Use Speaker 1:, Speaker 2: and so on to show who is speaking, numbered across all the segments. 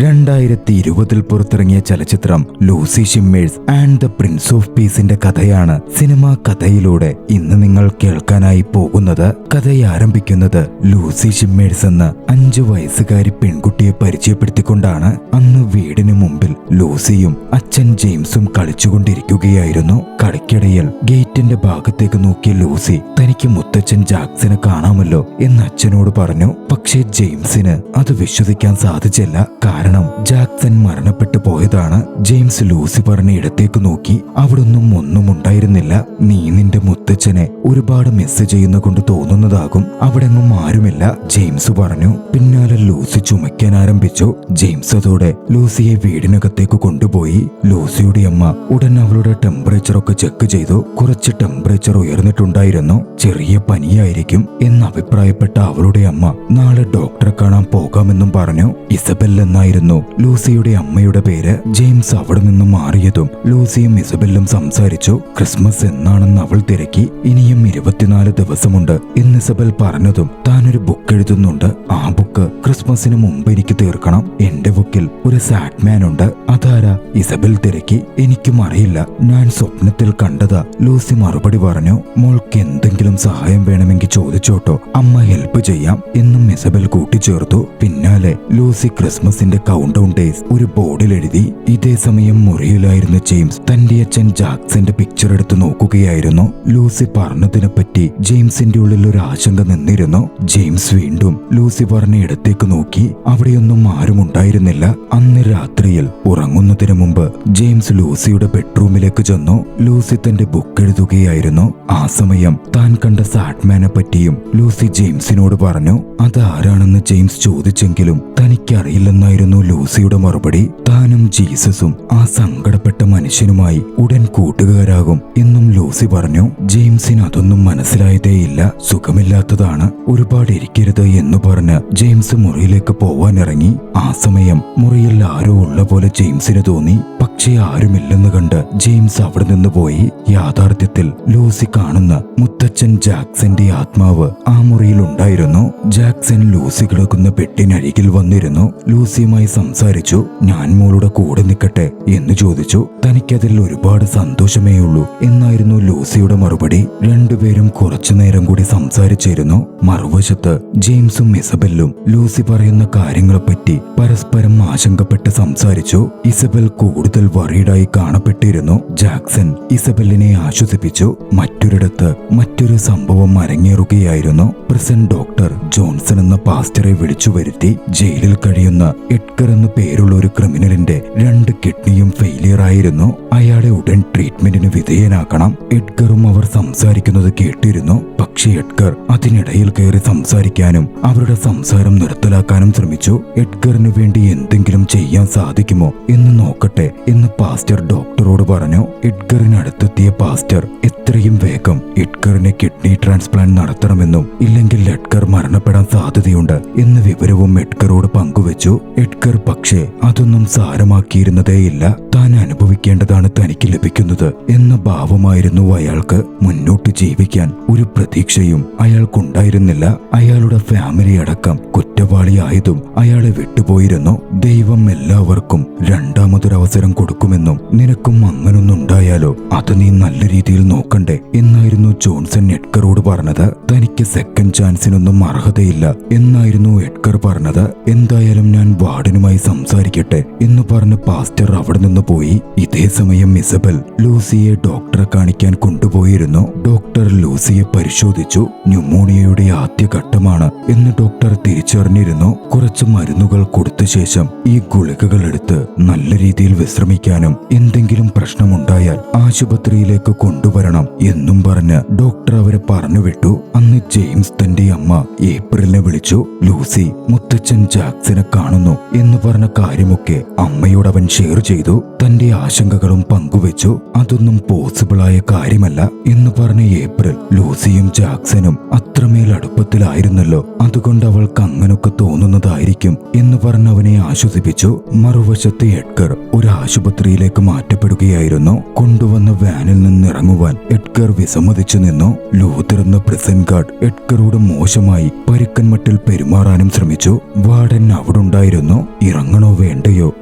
Speaker 1: 2020 പുറത്തിറങ്ങിയ ചലച്ചിത്രം Lucy Shimmers and the prince of പീസിന്റെ കഥയാണ് സിനിമാ കഥയിലൂടെ ഇന്ന് നിങ്ങൾ കേൾക്കാനായി പോകുന്നത്. കഥയാരംഭിക്കുന്നത് ലൂസി ഷിമ്മേഴ്സ് എന്ന 5 വയസ്സുകാരി പെൺകുട്ടിയെ പരിചയപ്പെടുത്തിക്കൊണ്ടാണ്. അന്ന് വീടിന് മുമ്പിൽ ലൂസിയും അച്ഛൻ ജെയിംസും കളിച്ചുകൊണ്ടിരിക്കുകയായിരുന്നു. കളിക്കിടയിൽ ഗേറ്റിന്റെ ഭാഗത്തേക്ക് നോക്കിയ ലൂസി തനിക്ക് മുത്തച്ഛൻ ജാക്സനെ കാണാമല്ലോ എന്ന് അച്ഛനോട് പറഞ്ഞു. പക്ഷേ ജെയിംസിന് അത് വിശ്വസിക്കാൻ സാധിച്ചില്ല. കാരണം ജാക്സൺ മരണപ്പെട്ടു പോയതാണ്. ജെയിംസ് ലൂസി പറഞ്ഞ ഇടത്തേക്ക് നോക്കി. അവിടൊന്നും ഒന്നും ഉണ്ടായിരുന്നില്ല. നീ നിന്റെ മുത്തച്ഛനെ ഒരുപാട് മിസ് ചെയ്യുന്ന കൊണ്ട് തോന്നുന്നതാകും, അവിടെങ്ങും ആരുമില്ല, ജെയിംസ് പറഞ്ഞു. പിന്നാലെ ലൂസി ചുമയ്ക്കാൻ ആരംഭിച്ചു. ജെയിംസ് അതോടെ ലൂസിയെ വീടിനകത്തേക്ക് കൊണ്ടുപോയി. ലൂസിയുടെ അമ്മ ഉടൻ അവളുടെ ടെമ്പറേച്ചർ ഒക്കെ ചെക്ക് ചെയ്തു. കുറച്ച് ടെമ്പറേച്ചർ ഉയർന്നിട്ടുണ്ടായിരുന്നു. ചെറിയ പനിയായിരിക്കും എന്ന് അഭിപ്രായപ്പെട്ട അവളുടെ അമ്മ നാളെ ഡോക്ടറെ കാണാൻ പോകാമെന്നും പറഞ്ഞു. ഇസബെൽ എന്നായിരുന്നു ലൂസിയുടെ അമ്മയുടെ പേര്. ജെയിംസ് അവിടെ നിന്ന് മാറിയതും ലൂസിയും ഇസബെല്ലും സംസാരിച്ചു. ക്രിസ്മസ് എന്നാണെന്ന് അവൾ തിരക്കി. ഇനിയും 24 ദിവസമുണ്ട് എന്ന് ഇസബെൽ പറഞ്ഞതും താനൊരു ബുക്ക് എഴുതുന്നുണ്ട്. ആ ബുക്ക് ക്രിസ്മസിന് മുമ്പ് എനിക്ക് തീർക്കണം. എന്റെ ബുക്കിൽ ഒരു സാഡ്മാൻ ഉണ്ട്. അതാരാ? ഇസബെൽ തിരക്കി. എനിക്കും അറിയില്ല, ഞാൻ സ്വപ്നത്തിൽ കണ്ടതാ, ലൂസി മറുപടി പറഞ്ഞു. മോൾക്ക് എന്തെങ്കിലും സഹായം വേണമെങ്കിൽ ചോദിച്ചോട്ടോ, അമ്മ ഹെൽപ്പ് ചെയ്യാം എന്നും ഇസബെൽ കൂട്ടിച്ചേർത്തു. പിന്നാലെ ലൂസി ക്രിസ്മസിന്റെ കൗണ്ട് ഡൗൺ ഡേയ്സ് ഒരു ബോർഡിൽ എഴുതി. ഇതേ സമയം മുറിയിലായിരുന്ന ജെയിംസ് തന്റെ അച്ഛൻ ജാക്സന്റെ പിക്ചർ എടുത്ത് നോക്കുകയായിരുന്നു. ലൂസി പറഞ്ഞതിനെ പറ്റി ജെയിംസിന്റെ ഉള്ളിൽ ഒരു ആശങ്ക നിന്നിരുന്നു. ജെയിംസ് വീണ്ടും ലൂസി പറഞ്ഞ ഇടത്തേക്ക് നോക്കി. അവിടെയൊന്നും ആരും ഉണ്ടായിരുന്നില്ല. അന്ന് രാത്രിയിൽ ഉറങ്ങുന്നതിന് മുമ്പ് ജെയിംസ് ലൂസിയുടെ ബെഡ്റൂമിലേക്ക് ചെന്നു. ലൂസി തന്റെ ബുക്ക് എഴുതുകയായിരുന്നു. ആ സമയം താൻ കണ്ട സാഡ്മാനെ പറ്റിയും ലൂസി ജെയിംസിനോട് പറഞ്ഞു. അതാരാണെന്ന് ജെയിംസ് ചോദിച്ചെങ്കിലും തനിക്കറിയില്ലെന്നായിരുന്നു ലൂസിയുടെ മറുപടി. താനും ജീസസും ആ സങ്കടപ്പെട്ട മനുഷ്യനുമായി ഉടൻ കൂട്ടുകാരാകും എന്നും ലൂസി പറഞ്ഞു. ജെയിംസിന് അതൊന്നും മനസ്സിലായതേയില്ല. സുഖമില്ലാത്തതാണ്, ഒരുപാട് ഇരിക്കരുത് എന്ന് പറഞ്ഞ് ജെയിംസ് മുറിയിലേക്ക് പോവാനിറങ്ങി. ആ സമയം മുറിയിൽ ആരോ ഉള്ള പോലെ ജെയിംസിന് തോന്നി. പക്ഷേ ആരുമില്ലെന്ന് കണ്ട് ജെയിംസ് അവിടെ നിന്ന് പോയി. യാഥാർത്ഥ്യത്തിൽ ലൂസി കാണുന്ന മുത്തച്ഛൻ ജാക്സന്റെ ആത്മാവ് ആ മുറിയിൽ ഉണ്ടായിരുന്നു. ജാക്സൺ ലൂസി കിടക്കുന്ന ബെഡിനരികിൽ വന്നിരുന്നു. ലൂസിയുമായി സംസാരിച്ചു. ഞാൻ മോളുടെ കൂടെ നിൽക്കട്ടെ എന്ന് ചോദിച്ചു. തനിക്കതിൽ ഒരുപാട് സന്തോഷമേ ഉള്ളൂ എന്നായിരുന്നു ലൂസിയുടെ മറുപടി. രണ്ടുപേരും കുറച്ചു നേരം കൂടി സംസാരിച്ചിരുന്നു. മറുവശത്ത് ജെയിംസും ഇസബെല്ലും ലൂസി പറയുന്ന കാര്യങ്ങളെപ്പറ്റി പരസ്പരം ആശങ്കപ്പെട്ട് സംസാരിച്ചു. ഇസബെൽ കൂടുതൽ വറീഡായി കാണപ്പെട്ടിരുന്നു. ജാക്സൺ ഇസബെല്ലിനെ ആശ്വസിപ്പിച്ചു. മറ്റൊരിടത്ത് മറ്റൊരു സംഭവം അരങ്ങേറുകയായിരുന്നു. പ്രസന്റ് ഡോക്ടർ ജോൺസൺ എന്ന പാസ്റ്ററെ വിളിച്ചു വരുത്തി. ജയിലിൽ കഴിയുന്ന എഡ്ഗർ എന്ന പേരുള്ള ഒരു ക്രിമിനലിന്റെ 2 കിഡ്നിയും ഫെയിലിയർ ആയിരുന്നു. അയാളെ ഉടൻ ട്രീറ്റ്മെന്റിന് വിധേയനാക്കണം. എഡ്ഗറും അവർ സംസാരിക്കുന്നത് കേട്ടിരുന്നു. പക്ഷേ എഡ്ഗർ അതിനിടയിൽ കയറി സംസാരിക്കാനും അവരുടെ സംസാരം നിർത്തലാക്കാനും ശ്രമിച്ചു. എഡ്ഗറിന് വേണ്ടി എന്തെങ്കിലും ചെയ്യാൻ സാധിക്കുമോ എന്ന് നോക്കട്ടെ എന്ന് പാസ്റ്റർ ഡോക്ടറോട് പറഞ്ഞു. എഡ്ഗറിനടുത്തെത്തിയ പാസ്റ്റർ എത്രയും വേഗം എഡ്ഗറിനെ കിഡ്നി ട്രാൻസ്പ്ലാന്റ് നടത്തണമെന്നും ഇല്ലെങ്കിൽ എഡ്ഗർ മരണപ്പെടാൻ സാധ്യതയുണ്ട് എന്ന വിവരവും എഡ്ഗറോട് പങ്കുവച്ചു. എഡ്ഗർ പക്ഷേ അതൊന്നും സാരമാക്കിയിരുന്നതേയില്ല. താൻ അനുഭവിക്കേണ്ടതാണ് തനിക്ക് ലഭിക്കുന്നത് എന്ന ഭാവമായിരുന്നു അയാൾക്ക്. മുന്നോട്ട് ജീവിക്കാൻ ഒരു പ്രതീക്ഷയും അയാൾക്കുണ്ടായിരുന്നില്ല. അയാളുടെ ഫാമിലി അടക്കം കുറ്റവാളിയായതും അയാളെ വിട്ടുപോയിരുന്നു. ദൈവം എല്ലാവർക്കും രണ്ടാമതൊരവസരം കൊടുക്കുമെന്നും നിനക്കും അങ്ങനൊന്നുണ്ടായാലോ അത് നീ നല്ല രീതിയിൽ നോക്കണ്ടേ എന്നായിരുന്നു ജോൺസൺ എഡ്ഗറോട് പറഞ്ഞത്. തനിക്ക് സെക്കൻഡ് ചാൻസിനൊന്നും അർഹതയില്ല എന്നായിരുന്നു എഡ്ഗർ പറഞ്ഞത്. എന്തായാലും ഞാൻ വാർഡനുമായി സംസാരിക്കട്ടെ എന്ന് പറഞ്ഞ് പാസ്റ്റർ അവിടെ നിന്ന് പോയി. ഇതേ സമയം ഇസബെൽ ലൂസിയെ ഡോക്ടറെ കാണിക്കാൻ കൊണ്ടുപോയിരുന്നു. ഡോക്ടർ ലൂസിയെ പരിശോധിച്ചു. ന്യൂമോണിയയുടെ ആദ്യഘട്ടമാണ് എന്ന് ഡോക്ടർ തിരിച്ചറിഞ്ഞിരുന്നു. കുറച്ച് മരുന്നുകൾ കൊടുത്ത ശേഷം ഈ ഗുളികകൾ എടുത്ത് നല്ല രീതിയിൽ വിശ്രമിക്കാനും എന്തെങ്കിലും പ്രശ്നമുണ്ടായാൽ ആശുപത്രിയിലേക്ക് കൊണ്ടുവരണം എന്നും പറഞ്ഞ് ഡോക്ടർ അവരെ പറഞ്ഞുവിട്ടു. അന്ന് ജെയിംസ് തന്റെ അമ്മ ഏപ്രിലിനെ വിളിച്ചു. ലൂസി മുത്തച്ഛൻ ജാക്സനെ കാണുന്നു എന്ന് പറഞ്ഞ കാര്യമൊക്കെ അമ്മയോട് അവൻ ഷെയർ ചെയ്തു. തന്റെ ആശങ്കകളും പങ്കുവെച്ചു. അതൊന്നും പോസിബിളായ കാര്യമല്ല എന്ന് പറഞ്ഞ ഏപ്രിൽ ലൂസിയും ജാക്സനും അത്രമേൽ അടുപ്പത്തിലായിരുന്നല്ലോ, അതുകൊണ്ട് അവൾക്ക് അങ്ങനൊക്കെ തോന്നുന്നതായിരിക്കും എന്ന് പറഞ്ഞ് അവനെ ആശ്വസിപ്പിച്ചു. മറുവശത്ത് എഡ്ഗർ ഒരു ആശുപത്രിയിലേക്ക് മാറ്റപ്പെടുകയായിരുന്നു. കൊണ്ടുവന്ന വാനിൽ നിന്നിറങ്ങുവാൻ എഡ്ഗർ വിസമ്മതിച്ചു നിന്നു. ലൂതർ എന്ന പ്രിസൺ ഗാർഡ് എഡ്ഗറോട് മോശമായി പരുക്കൻ മട്ടിൽ പെരുമാറാനും ശ്രമിച്ചു. വാർഡൻ അവിടെ ഉണ്ടായിരുന്നു. ഇറങ്ങണോ വേണ്ടയോ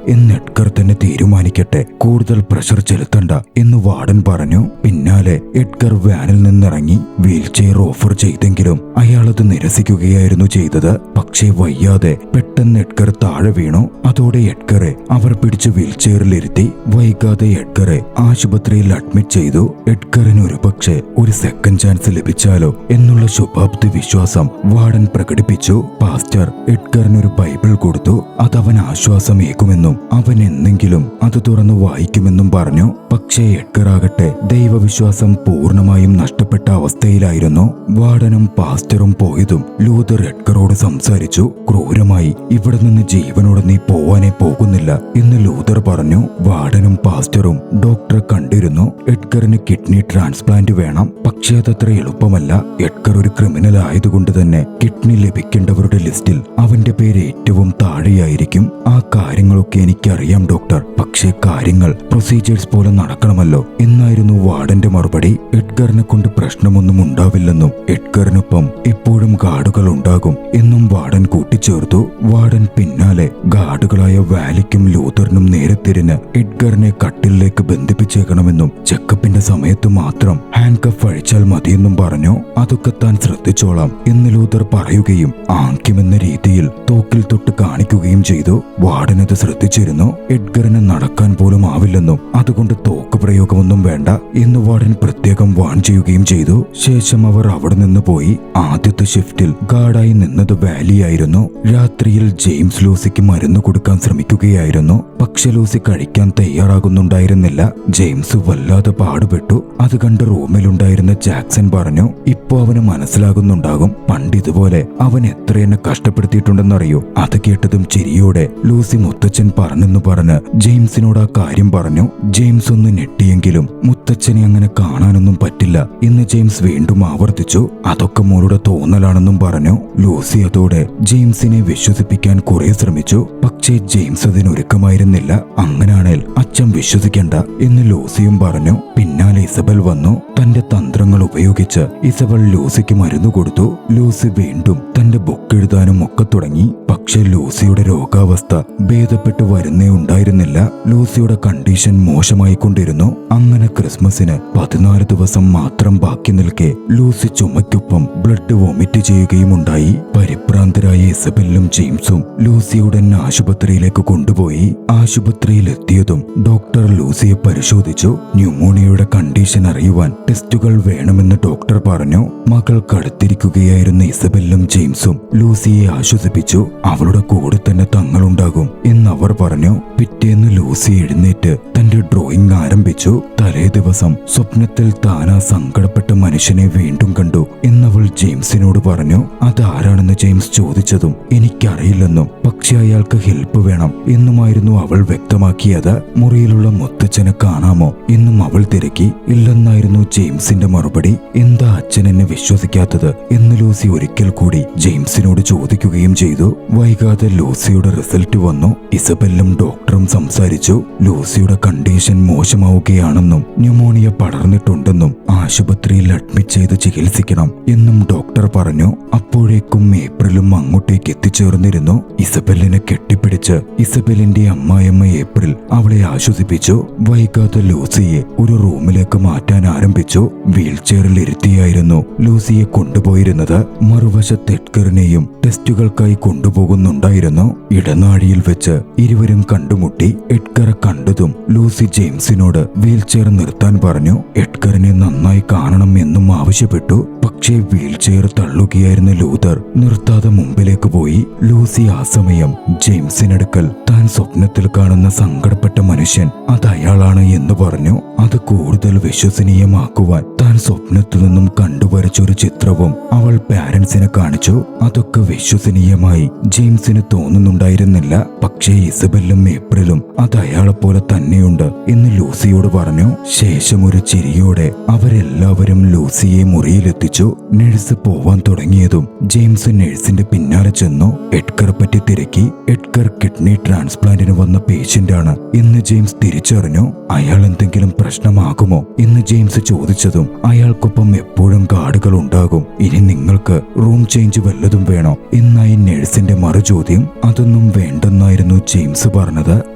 Speaker 1: എന്ന് എഡ്ഗർ തന്നെ തീരുമാനിക്കട്ടെ, കൂടുതൽ പ്രഷർ ചെലുത്തണ്ട എന്ന് വാർഡൻ പറഞ്ഞു. പിന്നാലെ എഡ്ഗർ വാനിൽ നിന്നിറങ്ങി വീൽ ചെയർ ഓഫർ ചെയ്തെങ്കിലും അയാളത് നിരസിക്കുകയായിരുന്നു ചെയ്തത്. പക്ഷേ വയ്യാതെ പെട്ടെന്ന് എഡ്ഗർ താഴെ വീണു. അതോടെ എഡ്ഗറെ അവർ പിടിച്ച് വീൽ ചെയറിലിരുത്തി. വൈകാതെ എഡ്ഗറെ ആശുപത്രിയിൽ അഡ്മിറ്റ് ചെയ്തു. എഡ്ഗറിന് ഒരുപക്ഷെ ഒരു സെക്കൻഡ് ചാൻസ് ലഭിച്ചാലോ എന്നുള്ള ശുഭാപ്തി വിശ്വാസം വാർഡൻ പ്രകടിപ്പിച്ചു. പാസ്റ്റർ എഡ്ഗറിനൊരു ബൈബിൾ കൊടുത്തു. അതവൻ ആശ്വാസമേകുമെന്നും അവൻ എന്നെങ്കിലും അത് തുറന്നു വായിക്കുമെന്നും പറഞ്ഞു. പക്ഷേ എഡ്ഗർ ആകട്ടെ ദൈവവിശ്വാസം പൂർണ്ണമായും നഷ്ടപ്പെട്ട അവസ്ഥയിലായിരുന്നു. വാർഡനും പാസ്റ്ററും പോയതും ലൂതർ എഡ്ഗറോട് സംസാരിച്ചു. ക്രൂരമായി ഇവിടെ നിന്ന് ജീവനോടെ നീ പോവാനേ പോകുന്നില്ല എന്ന് ലൂതർ പറഞ്ഞു. വാർഡനും പാസ്റ്ററും ഡോക്ടറെ കണ്ടിരുന്നു. എഡ്ഗറിന് കിഡ്നി ട്രാൻസ്പ്ലാന്റ് വേണം, പക്ഷേ അതത്ര എളുപ്പമല്ല. എഡ്ഗർ ഒരു ക്രിമിനൽ ആയതുകൊണ്ട് തന്നെ കിഡ്നി ലഭിക്കേണ്ടവരുടെ ലിസ്റ്റിൽ അവന്റെ പേര് ഏറ്റവും താഴെയായിരിക്കും. ആ കാര്യങ്ങളൊക്കെ എനിക്കറിയാം ഡോക്ടർ, പക്ഷേ കാര്യങ്ങൾ പ്രൊസീജിയേഴ്സ് പോലെ നടക്കണമല്ലോ എന്നായിരുന്നു വാർഡന്റെ മറുപടി. എഡ്ഗറിനെ കൊണ്ട് പ്രശ്നമൊന്നും ഉണ്ടാവില്ലെന്നും എഡ്ഗറിനൊപ്പം എപ്പോഴും ഗാർഡുകൾ ഉണ്ടാകും എന്നും വാർഡൻ കൂട്ടിച്ചേർത്തു. വാർഡൻ പിന്നാലെ ഗാർഡുകളായ വാലിക്കും ലൂതറിനും നേരെ തിരിഞ്ഞ് എഡ്ഗറിനെ കട്ടിലേക്ക് ബന്ധിപ്പിച്ചേക്കണമെന്നും ചെക്കപ്പിന്റെ സമയത്ത് മാത്രം ഹാൻഡ് കഫ് അഴിച്ചാൽ മതിയെന്നും പറഞ്ഞു. അതൊക്കെ താൻ ശ്രദ്ധിച്ചോളാം എന്ന് ലൂതർ പറയുകയും ആംക്യമെന്ന രീതിയിൽ തോക്കിൽ തൊട്ട് കാണിക്കുകയും ചെയ്തു. വാർഡനത് ശ്രദ്ധിച്ചിരുന്നു. എഡ്ഗറിന് നടക്കാൻ പോലും ആവില്ലെന്നും അതുകൊണ്ട് തോക്ക് പ്രയോഗമൊന്നും വേണ്ട എന്ന് വാർഡൻ പ്രത്യേകം വാൺ ചെയ്യുകയും ചെയ്തു. ശേഷം അവർ അവിടെ നിന്ന് പോയി. ആദ്യത്തെ ഷിഫ്റ്റിൽ ഗാർഡായി നിന്നത് വാലിയായിരുന്നു. രാത്രിയിൽ ജെയിംസ് ലൂസിക്ക് മരുന്ന് കൊടുക്കാൻ ശ്രമിക്കുകയായിരുന്നു. പക്ഷെ ലൂസി കഴിക്കാൻ തയ്യാറാകുന്നുണ്ടായിരുന്നില്ല. ജെയിംസ് വല്ലാതെ പാടുപെട്ടു. അത് കണ്ട് റൂമിലുണ്ടായിരുന്ന ജാക്സൺ പറഞ്ഞു, ഇപ്പോ അവന് മനസ്സിലാകുന്നുണ്ടാകും പണ്ട് ഇതുപോലെ അവൻ എത്ര എന്നെ കഷ്ടപ്പെടുത്തിയിട്ടുണ്ടെന്നറിയോ. അത് കേട്ടതും ചിരിയോടെ ലൂസി മുത്തച്ഛൻ പറഞ്ഞെന്ന് പറഞ്ഞ് ജെയിംസിനോട് ആ കാര്യം പറഞ്ഞു. ജെയിംസ് ഒന്ന് ഞെട്ടിയെങ്കിലും മുത്തച്ഛനെ അങ്ങനെ കാണാനൊന്നും പറ്റില്ല എന്ന് ജെയിംസ് വീണ്ടും ആവർത്തിച്ചു. അതൊക്കെ മോളുടെ തോന്നലാണെന്നും പറഞ്ഞു. ലൂസി അതോടെ ജെയിംസിനെ വിശ്വസിപ്പിക്കാൻ കുറെ ശ്രമിച്ചു. പക്ഷേ ജെയിംസ് അതിനൊരുക്കമായിരുന്നില്ല. അങ്ങനാണേൽ അച്ഛൻ വിശ്വസിക്കണ്ട എന്ന് ലൂസിയും പറഞ്ഞു. പിന്നാലെ ഇസബൽ വന്നു. തന്റെ തന്ത്രങ്ങൾ ഉപയോഗിച്ച് ഇസബൽ ലൂസിക്ക് മരുന്ന് കൊടുത്തു. ലൂസി വീണ്ടും തന്റെ ബുക്ക് എഴുതാനും ഒക്കെ തുടങ്ങി. പക്ഷെ ലൂസിയുടെ രോഗാവസ്ഥ ഭേദപ്പെട്ടു വരുന്നേ ഉണ്ടായിരുന്നില്ല. ലൂസിയുടെ കണ്ടീഷൻ മോശമായിക്കൊണ്ടിരുന്നു. അങ്ങനെ ക്രിസ്മസിന് 14 ദിവസം മാത്രം ബാക്കി നിൽക്കെ ലൂസി ചുമയ്ക്കൊപ്പം ബ്ലഡ് വോമിറ്റ് ചെയ്യുകയും ഉണ്ടായി. പരിഭ്രാന്തരായ ഇസബെല്ലും ജെയിംസും ലൂസിയുടെ ആശുപത്രിയിലേക്ക് കൊണ്ടുപോയി. ആശുപത്രിയിൽ എത്തിയതും ഡോക്ടർ ലൂസിയെ പരിശോധിച്ചു. ന്യൂമോണിയയുടെ കണ്ടീഷൻ അറിയുവാൻ ടെസ്റ്റുകൾ വേണമെന്ന് ഡോക്ടർ പറഞ്ഞു. മകൾക്കടുത്തിരിക്കുകയായിരുന്ന ഇസബെല്ലും ജെയിംസും ലൂസിയെ ആശ്വസിപ്പിച്ചു. അവളുടെ കൂടെ തന്നെ തങ്ങളുണ്ടാകും എന്നവർ പറഞ്ഞു. പിറ്റേന്ന് ലൂസി എഴുന്നേറ്റ് തന്റെ ഡ്രോയിങ് ആരംഭിച്ചു. തലേ ദിവസം സ്വപ്നത്തിൽ താനാ സങ്കടപ്പെട്ട മനുഷ്യനെ വീണ്ടും കണ്ടു എന്നവൾ ജെയിംസിനോട് പറഞ്ഞു. അതാരാണെന്ന് ജെയിംസ് ചോദിച്ചതും എനിക്കറിയില്ലെന്നും പക്ഷെ അയാൾക്ക് ഹെൽപ്പ് വേണം എന്നുമായിരുന്നു അവൾ വ്യക്തമാക്കിയത്. മുറിയിലുള്ള മുത്തച്ഛനെ കാണാമോ എന്നും അവൾ തിരക്കി. ഇല്ലെന്നായിരുന്നു ജെയിംസിന്റെ മറുപടി. എന്താ അച്ഛൻ എന്നെ വിശ്വസിക്കാത്തത് എന്ന് ലൂസി ഒരിക്കൽ കൂടി ജെയിംസിനോട് ചോദിക്കുകയും ചെയ്തു. വൈകാതെ ലൂസിയുടെ റിസൾട്ട് വന്നു. ഇസബെല്ലും ഡോക്ടറും സംസാരിച്ചു. ലൂസിയുടെ കണ്ടീഷൻ മോശമാവുകയാണെന്നും ന്യൂമോണിയ പടർന്നിട്ടുണ്ടെന്നും ആശുപത്രിയിൽ അഡ്മിറ്റ് ചെയ്ത് ചികിത്സിക്കണം എന്നും ഡോക്ടർ പറഞ്ഞു. അപ്പോഴേക്കും ഏപ്രിലും അങ്ങോട്ടേക്ക് എത്തിച്ചേർന്നിരുന്നു. ഇസബെല്ലിനെ കെട്ടിപ്പിടിച്ച് ഇസബെല്ലിന്റെ അമ്മായിയമ്മ ഏപ്രിൽ അവളെ ആശ്വസിപ്പിച്ചു. വൈകാതെ ലൂസിയെ ഒരു റൂമിലേക്ക് മാറ്റാൻ ആരംഭിച്ചു. വീൽ ചെയറിൽ ഇരുത്തിയായിരുന്നു ലൂസിയെ കൊണ്ടുപോയിരുന്നത്. മറുവശത്ത് എഡ്ഗറിനെയും ടെസ്റ്റുകൾക്കായി കൊണ്ടുപോകുന്നുണ്ടായിരുന്നു. ഇടനാഴിയിൽ വെച്ച് ഇരുവരും കണ്ടുമുട്ടി. എഡ്ഗറെ കണ്ടതും ലൂസി ജെയിംസിനോട് വീൽ ചെയർ നിർത്താൻ പറഞ്ഞു. എഡ്ഗറിനെ നന്നായി കാണണം എന്നും ആവശ്യപ്പെട്ടു. പക്ഷേ വീൽ ചെയർ തള്ളുകയായിരുന്ന ലൂതർ നിർത്താതെ മുമ്പിലേക്ക് പോയി. ലൂസി ആ സമയം ജെയിംസിനടുക്കൽ താൻ സ്വപ്നത്തിൽ കാണുന്ന സങ്കടപ്പെട്ട മനുഷ്യൻ അത് അയാളാണ് എന്ന് പറഞ്ഞു. അത് കൂടുതൽ വിശ്വസനീയമാക്കുവാൻ താൻ സ്വപ്നത്തിൽ നിന്നും കണ്ടുവരച്ചൊരു ചിത്രവും അവൾ പാരന്റ്സിനെ കാണിച്ചു. അതൊക്കെ വിശ്വസനീയമായി ജെയിംസിന് തോന്നുന്നുണ്ടായിരുന്നില്ല. പക്ഷേ ഇസബെല്ലും ഏപ്രിലും അത് അയാളെപ്പോലെ തന്നെയുണ്ട് എന്ന് ലൂസിയോട് പറഞ്ഞു. ശേഷം ഒരു ചിരിയോടെ അവരെല്ലാവരും ലൂസിയെ മുറിയിലെത്തിച്ചു. നഴ്സ് പോവാൻ തുടങ്ങിയതും ജെയിംസ് നഴ്സിന്റെ പിന്നാലെ ചെന്നു. എഡ്ഗറെ പറ്റി തിരക്കി. എഡ്ഗർ കിഡ്നി ട്രാൻസ്പ്ലാന്റിന് വന്ന പേഷ്യന്റാണ് എന്ന് ജെയിംസ് തിരിച്ചറിഞ്ഞു. അയാൾ എന്തെങ്കിലും പ്രശ്നമാകുമോ എന്ന് ജെയിംസ് ചോദിച്ചതും അയാൾക്കൊപ്പം എപ്പോഴും ഗാർഡുകൾ ഉണ്ടാകും. ഇനി നിങ്ങൾക്ക് റൂം ചേഞ്ച് വല്ലതും വേണോ എന്നായി നഴ്സിന്റെ മറുചോദ്യം. അതൊന്നും വേണ്ടെന്നായിരുന്നു ജെയിംസ് പറഞ്ഞത്.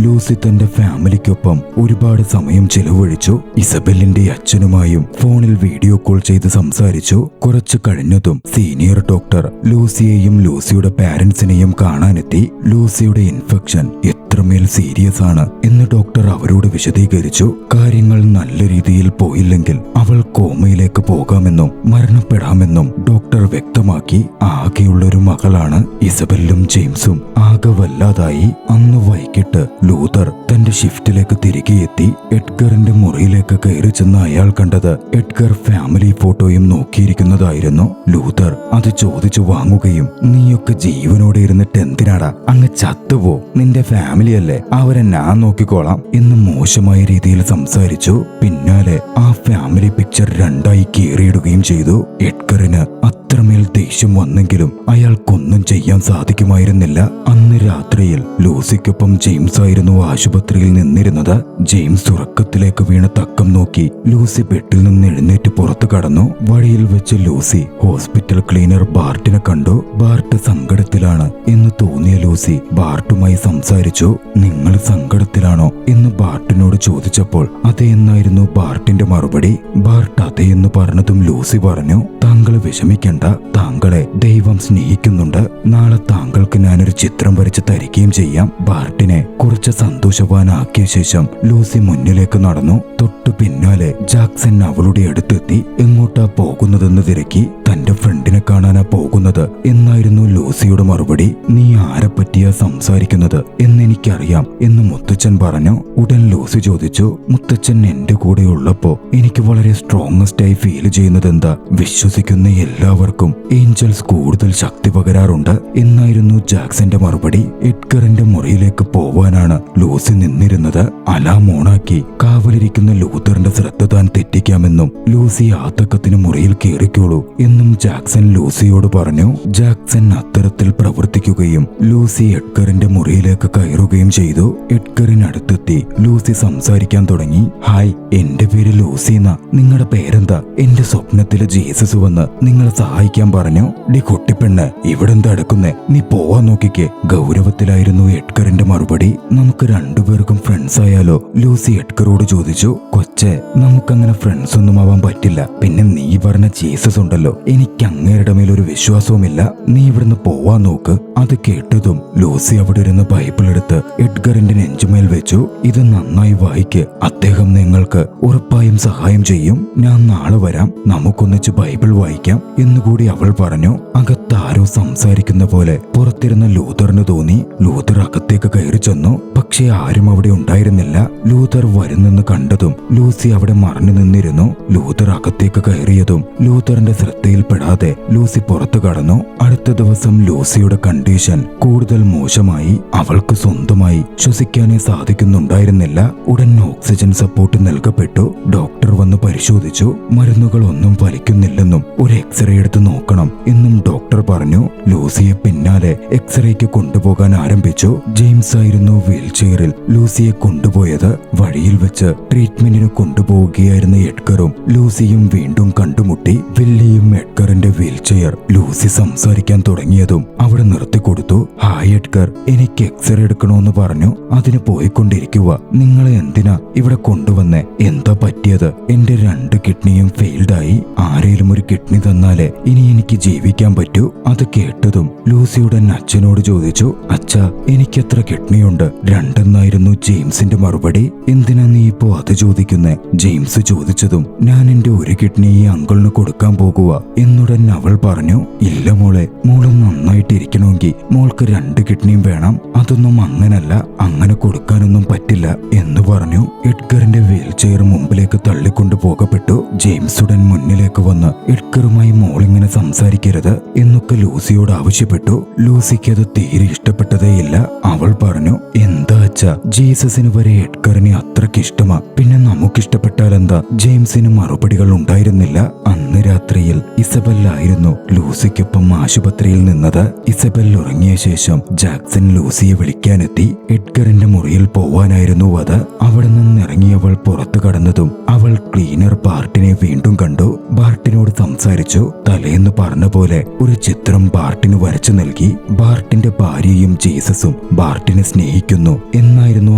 Speaker 1: ലൂസി തന്റെ ഫാമിലിക്കൊപ്പം ഒരുപാട് സമയം ചിലവഴിച്ചു. ഇസബെല്ലിന്റെ അച്ഛനുമായും ഫോണിൽ വീഡിയോ കോൾ ചെയ്ത് സംസാരിച്ചു. കുറച്ചു കഴിഞ്ഞതും സീനിയർ ഡോക്ടർ ലൂസിയെയും ലൂസിയുടെ പാരന്റ്സിനെയും കാണാനെത്തി. ലൂസിയുടെ ഇൻഫെക്ഷൻ എത്രമേൽ സീരിയസ് ആണ് എന്ന് ഡോക്ടർ അവരോട് വിശദീകരിച്ചു. കാര്യങ്ങൾ നല്ല രീതിയിൽ പോയില്ലെങ്കിൽ അവൾ കോമയിലേക്ക് പോകാമെന്നും മരണപ്പെടാമെന്നും ഡോക്ടർ വ്യക്തമാക്കി. ആകെയുള്ളൊരു മകളാണ്. ഇസബെല്ലും ജെയിംസും ആകെ വല്ലാതായി. അന്ന് വൈകിട്ട് ലൂതർ തന്റെ ഷിഫ്റ്റിലേക്ക് തിരികെ എത്തി. എഡ്ഗറിന്റെ മുറിയിലേക്ക് കയറി ചെന്ന് അയാൾ കണ്ടത് എഡ്ഗർ ഫാമിലി ഫോട്ടോയും നോക്കിയിരിക്കുന്നതായിരുന്നു. ലൂതർ അത് ചോദിച്ചു വാങ്ങുകയും നീയൊക്കെ ജീവനോടെ ഇരുന്നിട്ട് എന്തിനാടാ അങ്ങ് ചത്തുപോ, നിന്റെ ഫാമിലി അല്ലേ, അവരെ ഞാൻ നോക്കിക്കോളാം എന്ന് മോശമായ രീതിയിൽ സംസാരിച്ചു. പിന്നാലെ ആ ഫാമിലി പിക്ചർ രണ്ടായി കീറിയിടുകയും ചെയ്തു. എഡ്ഗറിന് അത്രമേൽ ദേഷ്യം വന്നെങ്കിലും അയാൾക്കൊന്നും ചെയ്യാൻ സാധിക്കുമായിരുന്നില്ല. അന്ന് രാത്രിയിൽ ലൂസിക്കൊപ്പം ജെയിംസ് ആയിരുന്നു ആശുപത്രിയിൽ നിന്നിരുന്നത്. ജെയിംസ് ഉറക്കത്തിലേക്ക് വീണ തക്കം നോക്കി ലൂസി ബെഡിൽ നിന്ന് എഴുന്നേറ്റ് പുറത്തു കടന്നു. വഴിയിൽ വെച്ച് ലൂസി ഹോസ്പിറ്റൽ ക്ലീനർ ബാർട്ടിനെ കണ്ടു. ബാർട്ട് സങ്കടത്തിലാണ് എന്ന് തോന്നിയ ലൂസി ബാർട്ടുമായി സംസാരിച്ചു. നിങ്ങൾ സങ്കടത്തിലാണോ എന്ന് ബാർട്ടിനോട് ചോദിച്ചപ്പോൾ അതെ എന്നായിരുന്നു ബാർട്ടിന്റെ മറുപടി. ബാർട്ട് അതെ എന്ന് പറഞ്ഞതും ലൂസി പറഞ്ഞു, താങ്കൾ വിഷമിക്കണ്ട, താങ്കളെ ദൈവം സ്നേഹിക്കുന്നുണ്ട്. നാളെ താങ്കൾക്ക് ഞാനൊരു ചിത്രം വരച്ച് തരികയും ചെയ്യാം. ബാർട്ടിനെ കുറച്ച് സന്തോഷവാനാക്കിയ ശേഷം ലൂസി മുന്നിലേക്ക് നടന്നു. തൊട്ടു പിന്നാലെ ജാക്സൺ അവളുടെ അടുത്തെത്തി. എങ്ങോട്ടാ പോകുന്നതെന്ന് തിരക്കി. തന്റെ ഫ്രണ്ടിനെ കാണാനാ പോകുന്നത് എന്നായിരുന്നു ലൂസിയുടെ മറുപടി. നീ ആരെ പറ്റിയാ സംസാരിക്കുന്നത് എന്നെനിക്കറിയാം എന്ന് മുത്തച്ഛൻ പറഞ്ഞു. ഉടൻ ലൂസി ചോദിച്ചു, മുത്തച്ഛൻ എന്റെ കൂടെ ഉള്ളപ്പോ എനിക്ക് വളരെ സ്ട്രോങ്ങസ്റ്റ് ആയി ഫീൽ ചെയ്യുന്നത് എന്താ? വിശ്വസിക്കുന്ന എല്ലാവർക്കും ഏഞ്ചൽസ് കൂടുതൽ ശക്തി പകരാറുണ്ട് എന്നായിരുന്നു ജാക്സന്റെ മറുപടി. എഡ്ഗറിന്റെ മുറിയിലേക്ക് പോവാനാണ് ലൂസി നിന്നിരുന്നത്. അലാം ഓണാക്കി കാവലിരിക്കുന്ന ലൂതറിന്റെ ശ്രദ്ധ താൻ തെറ്റിക്കാമെന്നും ലൂസി ആത്തക്കത്തിന് മുറിയിൽ കയറിക്കോളൂ എന്നും ജാക്സൺ ലൂസിയോട് പറഞ്ഞു. ജാക്സൺ അത്തരത്തിൽ പ്രവർത്തിക്കുകയും ലൂസി എഡ്ഗറിന്റെ മുറിയിലേക്ക് കയറുകയും ചെയ്തു. എഡ്ഗറിനടുത്തെത്തി ലൂസി സംസാരിക്കാൻ തുടങ്ങി. ഹായ്, എന്റെ പേര് ലൂസി എന്നാ. നിങ്ങളുടെ പേരെന്താ? എന്റെ സ്വപ്നത്തില് ജീസസ് വന്ന് നിങ്ങളെ സഹായിക്കാൻ പറഞ്ഞു. ഡി കുട്ടിപ്പെണ്ണ്, ഇവിടെ എന്താ എടുക്കുന്നേ? നീ പോവാൻ നോക്കിക്കേ. ഗൗരവത്തിലായിരുന്നു എഡ്ഗറിന്റെ മറുപടി. നമുക്ക് രണ്ടുപേർക്കും ഫ്രണ്ട്സ് ആയാലോ? ലൂസി എഡ്ഗറോട് ചോദിച്ചു. കൊച്ചെ, നമുക്കങ്ങനെ ഫ്രണ്ട്സ് ഒന്നും ആവാൻ പറ്റില്ല. പിന്നെ നീ പറഞ്ഞ ജീസസ് ഉണ്ടല്ലോ, എനിക്ക് അങ്ങേരുടെ മേലൊരു വിശ്വാസവുമില്ല. നീ ഇവിടുന്ന് പോവാൻ നോക്ക്. അത് കേട്ടതും ലൂസി അവിടെ ഇരുന്ന് ബൈബിൾ എടുത്ത് എഡ്ഗറിന്റെ നെഞ്ചുമേൽ വെച്ചു. ഇത് നന്നായി വായിക്ക്, അദ്ദേഹം നിങ്ങൾക്ക് ഉറപ്പായും സഹായം ചെയ്യും. ഞാൻ നാളെ വരാം, നമുക്കൊന്നിച്ച് ബൈബിൾ വായിക്കാം എന്നുകൂടി അവൾ പറഞ്ഞു. അകത്താരോ സംസാരിക്കുന്ന പോലെ പുറത്തിരുന്ന ലൂതറിന് തോന്നി. ലൂതർ അകത്തേക്ക് കയറി ചെന്നു. പക്ഷെ ആരും അവിടെ ഉണ്ടായിരുന്നില്ല. ലൂതർ വരുന്നെന്ന് കണ്ടതും ലൂസി അവിടെ മറഞ്ഞു നിന്നിരുന്നു. ലൂതർ അകത്തേക്ക് കയറിയതും ലൂതറിന്റെ ശ്രദ്ധയിൽപ്പെടാതെ ലൂസി പുറത്തു കടന്നു. അടുത്ത ദിവസം ലൂസിയുടെ കണ്ടീഷൻ കൂടുതൽ മോശമായി. അവൾക്ക് സ്വന്തമായി ശ്വസിക്കാനേ സാധിക്കുന്നുണ്ടായിരുന്നില്ല. ഉടൻ ഓക്സിജൻ സപ്പോർട്ട് നൽകപ്പെട്ടു. ഡോക്ടർ വന്ന് പരിശോധിച്ചു. മരുന്നുകളൊന്നും ഫലിക്കുന്നില്ലെന്നും ഒരു എക്സ്റേ എടുത്ത് നോക്കണം എന്നും ഡോക്ടർ പറഞ്ഞു. ലൂസിയെ പിന്നാലെ എക്സ്റേക്ക് കൊണ്ടുപോകാൻ ആരംഭിച്ചു. ജെയിംസ് ആയിരുന്നു വീൽ ചെയറിൽ ലൂസിയെ കൊണ്ടുപോയത്. വഴിയിൽ വെച്ച് ട്രീറ്റ്മെന്റിന് കൊണ്ടുപോവുകയായിരുന്ന എഡ്ഗറും ലൂസിയും വീണ്ടും കണ്ടുമുട്ടി. വില്ലിയും എഡ്ഗറിന്റെ വീൽ ചെയർ സെക്രട്ടറിയർ ലൂസി സംസാരിക്കാൻ തുടങ്ങിയതും അവിടെ നിർത്തിക്കൊടുത്തു. ഹായ് എഡ്ഗർ, എനിക്ക് എക്സ്റേ എടുക്കണോന്ന് പറഞ്ഞു. അതിന് പോയിക്കൊണ്ടിരിക്കുക. നിങ്ങളെ എന്തിനാ ഇവിടെ കൊണ്ടുവന്നേ? എന്താ പറ്റിയത്? എന്റെ 2 കിഡ്നിയും ഫെയിൽഡായി. ആരേലും ഒരു കിഡ്നി തന്നാലേ ഇനി എനിക്ക് ജീവിക്കാൻ പറ്റൂ. അത് കേട്ടതും ലൂസിയുടെ അച്ഛനോട് ചോദിച്ചു, അച്ഛാ, എനിക്കെത്ര കിഡ്നിയുണ്ട്? 2 എന്നായിരുന്നു ജെയിംസിന്റെ മറുപടി. എന്തിനാ നീ ഇപ്പോ അത് ചോദിക്കുന്നേ? ജെയിംസ് ചോദിച്ചതും ഞാൻ എന്റെ 1 കിഡ്നി ഈ അങ്കിളിന് കൊടുക്കാൻ പോകുക എന്നുടൻ അവൾ പറഞ്ഞു. ഇല്ല മോളെ, മോള് നന്നായിട്ടിരിക്കണമെങ്കിൽ മോൾക്ക് 2 കിഡ്നിയും വേണം. അതൊന്നും അങ്ങനല്ല, അങ്ങനെ കൊടുക്കാനൊന്നും പറ്റില്ല എന്ന് പറഞ്ഞു. എഡ്ഗറിന്റെ വീൽ ചെയർ മുമ്പിലേക്ക് തള്ളിക്കൊണ്ടു പോകപ്പെട്ടു. ജെയിംസ് ഉടൻ മുന്നിലേക്ക് വന്ന് എഡ്ഗറുമായി മോളിങ്ങനെ സംസാരിക്കരുത് എന്നൊക്കെ ലൂസിയോട് ആവശ്യപ്പെട്ടു. ലൂസിക്ക് അത് തീരെ ഇഷ്ടപ്പെട്ടതേയില്ല. അവൾ പറഞ്ഞു, എന്താ അച്ഛാ, ജീസസിന് വരെ എഡ്ഗറിനെ അത്രയ്ക്ക് ഇഷ്ടമാ, പിന്നെ നമുക്കിഷ്ടപ്പെട്ടാൽ എന്താ? ജെയിംസിന് മറുപടികൾ ഉണ്ടായിരുന്നില്ല. അന്ന് രാത്രിയിൽ ഇസബെല്ലായിരുന്നു ലൂസിക്കൊപ്പം ആശുപത്രിയിൽ നിന്നത്. ഇസബെൽ ഉറങ്ങിയ ശേഷം ജാക്സൺ ലൂസിയെ വിളിക്കാനെത്തി. എഡ്ഗറിന്റെ മുറിയിൽ പോവാനായിരുന്നു അത്. അവിടെ നിന്നിറങ്ങിയവൾ പുറത്തു കടന്നതും അവൾ ക്ലീനർ ബാർട്ടിനെ വീണ്ടും കണ്ടു. ബാർട്ടിനോട് സംസാരിച്ചു. തലേന്ന് പറഞ്ഞ പോലെ ഒരു ചിത്രം ബാർട്ടിന് വരച്ചു നൽകി. ബാർട്ടിന്റെ ഭാര്യയും ജീസസും ബാർട്ടിനെ സ്നേഹിക്കുന്നു എന്നായിരുന്നു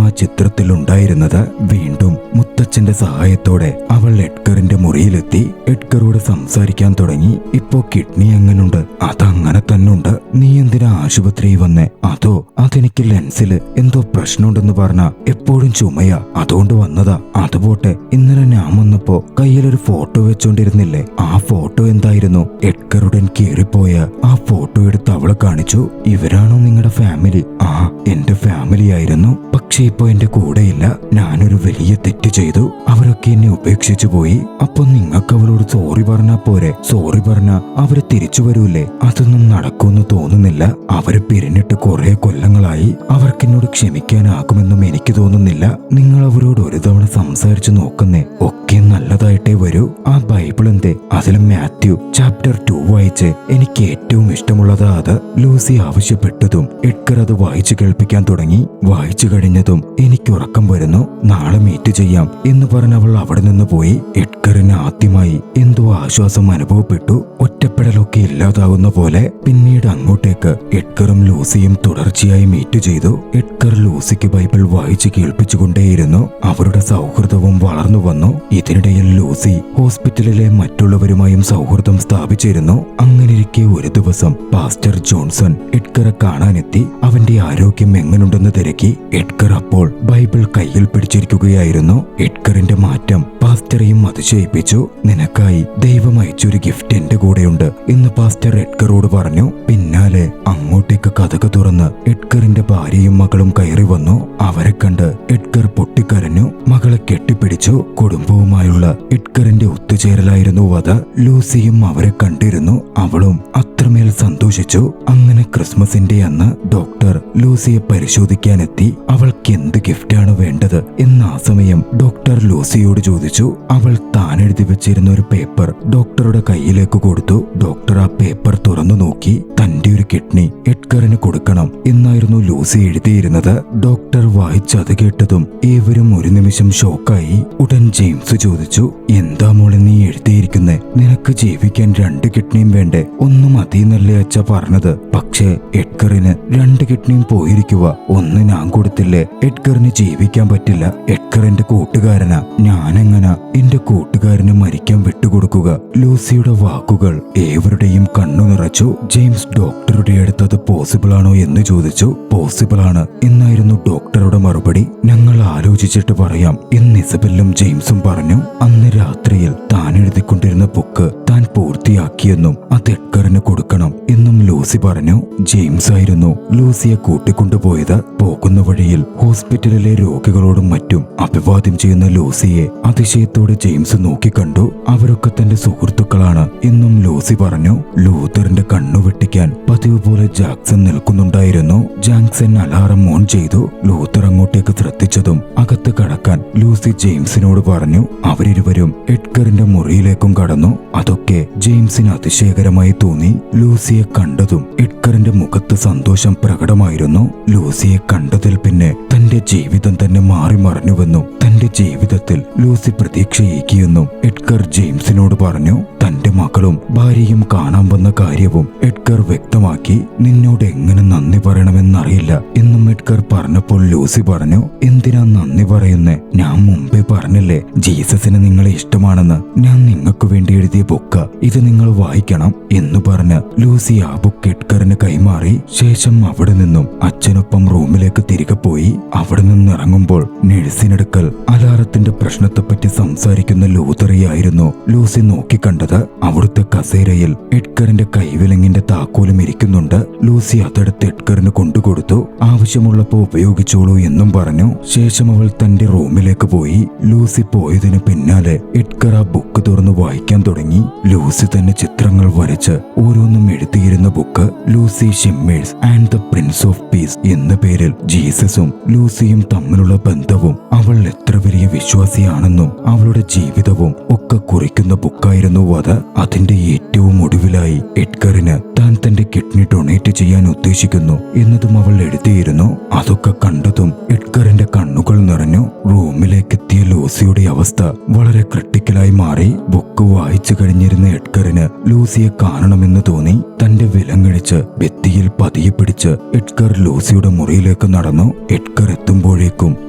Speaker 1: ആ ചിത്രത്തിൽ ഉണ്ടായിരുന്നത്. വീണ്ടും മുത്തച്ഛന്റെ സഹായത്തോടെ അവൾ എഡ്ഗറിന്റെ മുറിയിലെത്തി. എഡ്ഗറോട് സംസാരിക്കാൻ തുടങ്ങി. ഇപ്പോ കിഡ്നി എങ്ങനുണ്ട്? അതങ്ങനെ തന്നുണ്ട്. നീ എന്തിനാ ആശുപത്രിയിൽ വന്നേ? അതോ അതെനിക്ക് ലെൻസില് എന്തോ പ്രശ്നമുണ്ടെന്ന് പറഞ്ഞ എപ്പോഴും ചുമയാ, അതുകൊണ്ട് വന്നതാ. അതുപോട്ടെ, ഇന്നലെ ഞാൻ വന്നപ്പോ കയ്യിലൊരു ഫോട്ടോ വെച്ചോണ്ടിരുന്നില്ലേ? ആ ഫോട്ടോ എന്തായിരുന്നു? എഡ്ഗറുടൻ കീറിപ്പോയ ആ ഫോട്ടോ എടുത്ത് അവളെ കാണിച്ചു. ഇവരാണോ നിങ്ങളുടെ ഫാമിലി? ആ, എന്റെ ഫാമിലി ആയിരുന്നു. പക്ഷെ ഇപ്പൊ എന്റെ കൂടെയില്ല. ഞാനൊരു വലിയ തെറ്റ് ചെയ്തു. അവരൊക്കെ എന്നെ ഉപേക്ഷിച്ചു പോയി. അപ്പൊ നിങ്ങൾക്ക് അവളോട് സോറി പറഞ്ഞാ പോരെ? സോറി പറഞ്ഞാ അവര് തിരിച്ചു വരൂലേ? അതൊന്നും നടക്കുമെന്ന് തോന്നുന്നില്ല. അവര് പിരിഞ്ഞിട്ട് കുറെ കൊല്ലങ്ങളായി. അവർക്കെന്നോട് ക്ഷമിക്കാനാകുമെന്നും എനിക്ക് തോന്നുന്നില്ല. നിങ്ങൾ അവരോട് ഒരു തവണ സംസാരിച്ചു നോക്കുന്നേ, ഒക്കെ നല്ലതായിട്ടേ വരൂ. ആ ബൈബിൾ എന്തേ? അതിൽ മാത്യു ചാപ്റ്റർ 2 വായിച്ച് എനിക്ക് ഏറ്റവും ഇഷ്ടമുള്ളതാ അത്. ലൂസി ആവശ്യപ്പെട്ടതും എഡ്ഗർ അത് വായിച്ചു കേൾപ്പിക്കാൻ തുടങ്ങി. വായിച്ചു കഴിഞ്ഞതും എനിക്ക് ഉറക്കം വരുന്നു, നാളെ മീറ്റ് ചെയ്യാം എന്ന് പറഞ്ഞ് അവൾ അവിടെ നിന്ന് പോയി. എഡ്ഗറിന് ആദ്യമായി എന്തോ ആശ്വാസം അനുഭവപ്പെട്ടു. ഒറ്റപ്പെടലൊക്കെ ഇല്ലാതാവുന്ന പോലെ. പിന്നീട് അങ്ങോട്ടേക്ക് എഡ്ഗറും ലൂസിയും തുടർച്ചയായി മീറ്റ് ചെയ്തു. എഡ്ഗർ ലൂസിക്ക് ബൈബിൾ വായിച്ചു കേൾപ്പിച്ചുകൊണ്ടേയിരുന്നു. അവരുടെ സൗഹൃദവും വളർന്നു വന്നു. ഇതിനിടയിൽ ലൂസി ഹോസ്പിറ്റലിലെ മറ്റുള്ളവരുമായും സൗഹൃദം സ്ഥാപിച്ചിരുന്നു. അങ്ങനെയിരിക്കെ ഒരു ദിവസം പാസ്റ്റർ ജോൺസൺ എഡ്ഗറെ കാണാനെത്തി. അവന്റെ ആരോഗ്യം എങ്ങനുണ്ടെന്ന് തിരക്കി. എഡ്ഗർ അപ്പോൾ ബൈബിൾ കയ്യിൽ പിടിച്ചിരിക്കുകയായിരുന്നു. എഡ്ഗറിന്റെ മാറ്റം പാസ്റ്ററെയും അതിശയിപ്പിച്ചു. നിനക്കായി ദൈവം അയച്ചൊരു ഗിഫ്റ്റ് എന്റെ കൂടെയുണ്ട് എന്ന് പാസ്റ്റർ എഡ്ഗറോട് പറഞ്ഞു. പിന്നാലെ അങ്ങോട്ടേക്ക് കതക് തുറന്ന് എഡ്ഗറിന്റെ ഭാര്യയും മകളും കയറി വന്നു. അവരെ കണ്ട് എഡ്ഗർ പൊട്ടിക്കരഞ്ഞു. മകളെ കെട്ടിപ്പിടിച്ചു. കുടുംബവുമായുള്ള എഡ്ഗറിന്റെ ഒത്തുചേരലായിരുന്നു അത്. ലൂസിയും അവരെ കണ്ടിരുന്നു. അവളും അത്രമേൽ സന്തോഷിച്ചു. അങ്ങനെ ക്രിസ്മസിന്റെ അന്ന് ഡോക്ടർ ലൂസിയെ പരിശോധിക്കാനെത്തി. അവൾക്ക് എന്ത് ഗിഫ്റ്റാണ് വേണ്ടത് എന്ന് ആ സമയം ഡോക്ടർ ലൂസിയോട് ചോദിച്ചു. അവൾ താൻ എഴുതി വെച്ചിരുന്ന ഒരു പേപ്പർ ഡോക്ടറുടെ കയ്യിലേക്ക് കൊടുത്തു. ഡോക്ടർ ആ പേപ്പർ തുറന്നു നോക്കി. തന്റെ ഒരു കിഡ്നി എഡ്ഗറിന് കൊടുക്കണം എന്നായിരുന്നു ലൂസി എഴുതിയിരുന്നത്. ഡോക്ടർ വായിച്ചത് കേട്ടതും ഏവരും ഒരു നിമിഷം ഷോക്കായി. ഉടൻ ജെയിംസ് ചോദിച്ചു, എന്താ മോളെ നീ എഴുതിയിരിക്കുന്നേ? നിനക്ക് ജീവിക്കാൻ 2 കിഡ്നിയും വേണ്ടേ? ഒന്നും മതിയെന്നല്ലേ അച്ഛ പറഞ്ഞത്? പക്ഷേ എഡ്ഗറിന് 2 കിഡ്നിയും പോയിരിക്കുക. ഒന്ന് ഞാൻ കൊടുത്തില്ലേ? എഡ്ഗറിന് ജീവിക്കാൻ പറ്റില്ല. എഡ്ഗർ എന്റെ കൂട്ടുകാരനാ. ഞാനെങ്ങനാ എന്റെ കൂട്ടുകാരന് മരിക്കാൻ വിട്ടുകൊടുക്കുക? ലൂസിയുടെ വാക്കുകൾ ഏവരുടെയും കണ്ണു നിറച്ചു. ജെയിംസ് ഡോക്ടറുടെ അടുത്തത് പോസിബിൾ ആണോ എന്ന് ചോദിച്ചു. പോസിബിൾ ആണ് എന്നായിരുന്നു ഡോക്ടറുടെ മറുപടി. ഞങ്ങൾ ആലോചിച്ചിട്ട് പറയാം എന്ന് ഇസബെല്ലും ജെയിംസും പറഞ്ഞു. അന്ന് രാത്രിയിൽ താൻ എഴുതിക്കൊണ്ടിരുന്ന ബുക്ക് താൻ പൂർത്തിയാക്കിയെന്നും അത് എഡ്ഗറിന് കൊടുക്കണം എന്നും ലൂസി പറഞ്ഞു. ജെയിംസ് ആയിരുന്നു ലൂസിയെ കൂട്ടിക്കൊണ്ടുപോയത്. പോകുന്ന വഴിയിൽ ഹോസ്പിറ്റലിലെ രോഗികളോടും മറ്റും അഭിവാദ്യം ചെയ്യുന്ന ലൂസിയെ അതിശയത്തോടെ ജെയിംസ് നോക്കിക്കണ്ടു. അവരൊക്കെ തന്റെ സുഹൃത്തുക്കളാണ് എന്നും ലൂസി പറഞ്ഞു. ലൂതറിന്റെ എഡ്ഗറിന്റെ കണ്ണു വെട്ടിക്കാൻ പതിവ് പോലെ ജാക്സൺ നിൽക്കുന്നുണ്ടായിരുന്നു. ജാക്സൺ അലാറം ഓൺ ചെയ്തു. ലൂത്തർ അങ്ങോട്ടേക്ക് ശ്രദ്ധിച്ചതും അകത്ത് കടക്കാൻ ലൂസി ജെയിംസിനോട് പറഞ്ഞു. അവരിരുവരും എഡ്ഗറിന്റെ മുറിയിലേക്കും കടന്നു. അതൊക്കെ ജെയിംസിന് അതിശയകരമായി തോന്നി. ലൂസിയെ കണ്ടതും എഡ്ഗറിന്റെ മുഖത്ത് സന്തോഷം പ്രകടമായിരുന്നു. ലൂസിയെ കണ്ടതിൽ പിന്നെ തന്റെ ജീവിതം തന്നെ മാറി മറിഞ്ഞുവെന്നും തന്റെ ജീവിതത്തിൽ ലൂസി പ്രതീക്ഷയേക്കിയെന്നും എഡ്ഗർ ജെയിംസിനോട് പറഞ്ഞു. തന്റെ മകളും ഭാര്യയും കാണാൻ വന്ന കാര്യവും എഡ്ഗർ വ്യക്തമാക്കി. നിന്നോട് എങ്ങനെ നന്ദി പറയണമെന്നറിയില്ല എന്നും എഡ്ഗർ പറഞ്ഞപ്പോൾ ലൂസി പറഞ്ഞു, എന്തിനാ നന്ദി പറയുന്നേ? ഞാൻ മുമ്പേ പറഞ്ഞില്ലേ ജീസസിന് നിങ്ങളെ ഇഷ്ടമാണെന്ന്. ഞാൻ നിങ്ങൾക്ക് വേണ്ടി എഴുതിയ ബുക്ക്, ഇത് നിങ്ങൾ വായിക്കണം എന്ന് പറഞ്ഞ് ലൂസി ആ ബുക്ക് എഡ്ഗറിന് കൈമാറി. ശേഷം അവിടെ നിന്നും അച്ഛനൊപ്പം റൂമിലേക്ക് തിരികെ പോയി. അവിടെ നിന്നിറങ്ങുമ്പോൾ നഴ്സിനടുക്കൽ അലാറത്തിന്റെ പ്രശ്നത്തെപ്പറ്റി സംസാരിക്കുന്ന ലൂതറിയായിരുന്നു ലൂസി നോക്കിക്കണ്ടത്. അവിടുത്തെ കസേരയിൽ എഡ്ഗറിന്റെ കൈവിലങ്ങിന്റെ താക്കോലും ഇരിക്കുന്നുണ്ട്. ലൂസി അതെടുത്ത് എഡ്ഗറിന് കൊണ്ടുകൊടുത്തു. ആവശ്യമുള്ളപ്പോ ഉപയോഗിച്ചോളൂ എന്നും പറഞ്ഞു. ശേഷം അവൾ തന്റെ റൂമിലേക്ക് പോയി. ലൂസി പോയതിന് പിന്നാലെ എഡ്ഗർ ആ ബുക്ക് തുറന്ന് വായിക്കാൻ തുടങ്ങി. ലൂസി തന്നെ ചിത്രങ്ങൾ വരച്ച് ഓരോന്നും എഴുതിയിരുന്ന book Lucy Shimmers and the prince of peace എന്ന പേരിൽ ജീസസും ലൂസിയും തമ്മിലുള്ള ബന്ധവും അവൾ എത്ര വലിയ വിശ്വാസിയാണെന്നും അവളുടെ ജീവിതവും ഒക്കെ കുറിക്കുന്ന ബുക്കായിരുന്നു അത്. അതിന്റെ ഏറ്റവും ഒടുവിലായി എഡ്ഗറിന് താൻ തന്റെ കിഡ്നി ഡൊണേറ്റ് ചെയ്യാൻ ഉദ്ദേശിക്കുന്നു എന്നതും അവൾ എഴുതിയിരുന്നു. അതൊക്കെ കണ്ടതും എഡ്ഗറിന്റെ കണ്ണുകൾ നിറഞ്ഞു. റൂമിലേക്ക് എത്തിയ ലൂസിയുടെ അവസ്ഥ വളരെ ക്രിട്ടിക്കലായി മാറി. ബുക്ക് വായിച്ചു കഴിഞ്ഞിരുന്ന എഡ്ഗറിന് ലൂസിയെ കാണണമെന്ന് തോന്നി. തന്റെ വിലങ്ങടിച്ച് ഭിത്തിയിൽ പതിയെ പിടിച്ച് എഡ്ഗർ ലൂസിയുടെ മുറിയിലേക്ക് നടന്നു. എഡ്ഗർ എത്തുമ്പോഴേക്കും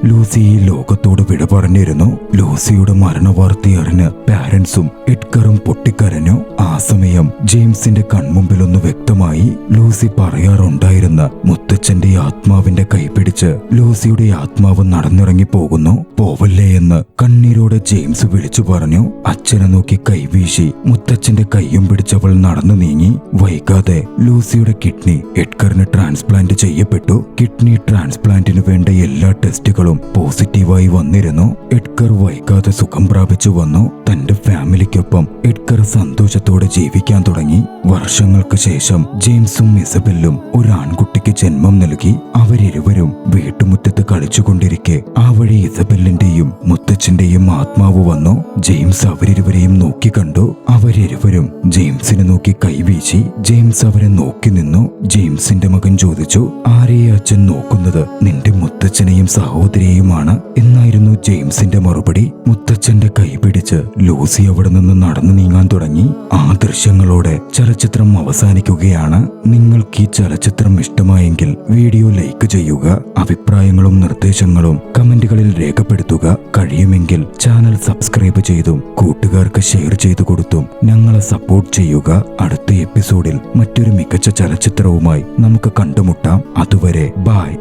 Speaker 1: ലൂസി ഈ ലോകത്തോട് വിട പറഞ്ഞിരുന്നു. ലൂസിയുടെ മരണവാർത്ത അറിഞ്ഞ് പാരന്റ്സും എഡ്ഗറും പൊട്ടിക്കരഞ്ഞു. ആ സമയം ജെയിംസിന്റെ കൺമുമ്പിലൊന്ന് വ്യക്തമായി. ലൂസി പറയാറുണ്ടായിരുന്ന മുത്തച്ഛന്റെ ആത്മാവിന്റെ കൈപിടിച്ച് ലൂസിയുടെ ആത്മാവ് നടന്നിറങ്ങി പോകുന്നു. പോവല്ലേ എന്ന് കണ്ണീരോടെ ജെയിംസ് വിളിച്ചു പറഞ്ഞു. അച്ഛനെ നോക്കി കൈവീശി മുത്തച്ഛന്റെ കൈയും പിടിച്ചവൾ നടന്നു നീങ്ങി. വൈകാതെ ലൂസിയുടെ കിഡ്നി എഡ്ഗറിന് ട്രാൻസ്പ്ലാന്റ് ചെയ്യപ്പെട്ടു. കിഡ്നി ട്രാൻസ്പ്ലാന്റിന് വേണ്ട എല്ലാ ടെസ്റ്റുകളും പോസിറ്റീവായി വന്നിരുന്നു. എഡ്ഗർ വൈകാതെ സുഖം പ്രാപിച്ചു വന്നു. തന്റെ ഫാമിലിക്കൊപ്പം എഡ്ഗർ സന്തോഷത്തോടെ ജീവിക്കാൻ തുടങ്ങി. വർഷങ്ങൾക്ക് ശേഷം ജെയിംസും ഇസബെല്ലും ഒരു ആൺകുട്ടിക്ക് ജന്മം നൽകി. അവരിരുവരും വീട്ടുമുറ്റത്ത് കളിച്ചുകൊണ്ടിരിക്കെ ആ വഴി ഇസബെല്ലിന്റെയും മുത്തച്ഛന്റെയും ആത്മാവ് വന്നു. ജെയിംസ് അവരിരുവരെയും നോക്കി കണ്ടു. അവരിരുവരും ജെയിംസിനെ നോക്കി കൈവീശി. ജെയിംസ് അവരെ നോക്കി നിന്നു. ജെയിംസിന്റെ മകൻ ചോദിച്ചു, ആരെയെ അച്ഛൻ നോക്കുന്നത്? നിന്റെ മുത്തച്ഛനെയും സഹോദരിയെയുമാണ് എന്നായിരുന്നു ജെയിംസിന്റെ മറുപടി. മുത്തച്ഛന്റെ കൈ പിടിച്ച് ലൂസി അവിടെ നിന്ന് നടന്നു നീങ്ങാൻ തുടങ്ങി. ആ ദൃശ്യങ്ങളോടെ ചലച്ചിത്രം അവസാനിക്കുകയാണ്. നിങ്ങൾക്ക് ഈ ചലച്ചിത്രം ഇഷ്ടമായെങ്കിൽ വീഡിയോ ലൈക്ക് ചെയ്യുക. അഭിപ്രായങ്ങളും നിർദ്ദേശങ്ങളും കമന്റുകളിൽ രേഖപ്പെടുത്തുക. കഴിയുമെങ്കിൽ ചാനൽ സബ്സ്ക്രൈബ് ചെയ്തും കൂട്ടുകാർക്ക് ഷെയർ ചെയ്തു കൊടുത്തും ഞങ്ങളെ സപ്പോർട്ട് ചെയ്യുക. അടുത്ത എപ്പിസോഡിൽ മറ്റൊരു മികച്ച ചലച്ചിത്രവുമായി നമുക്ക് കണ്ടുമുട്ടാം. അതുവരെ ബൈ.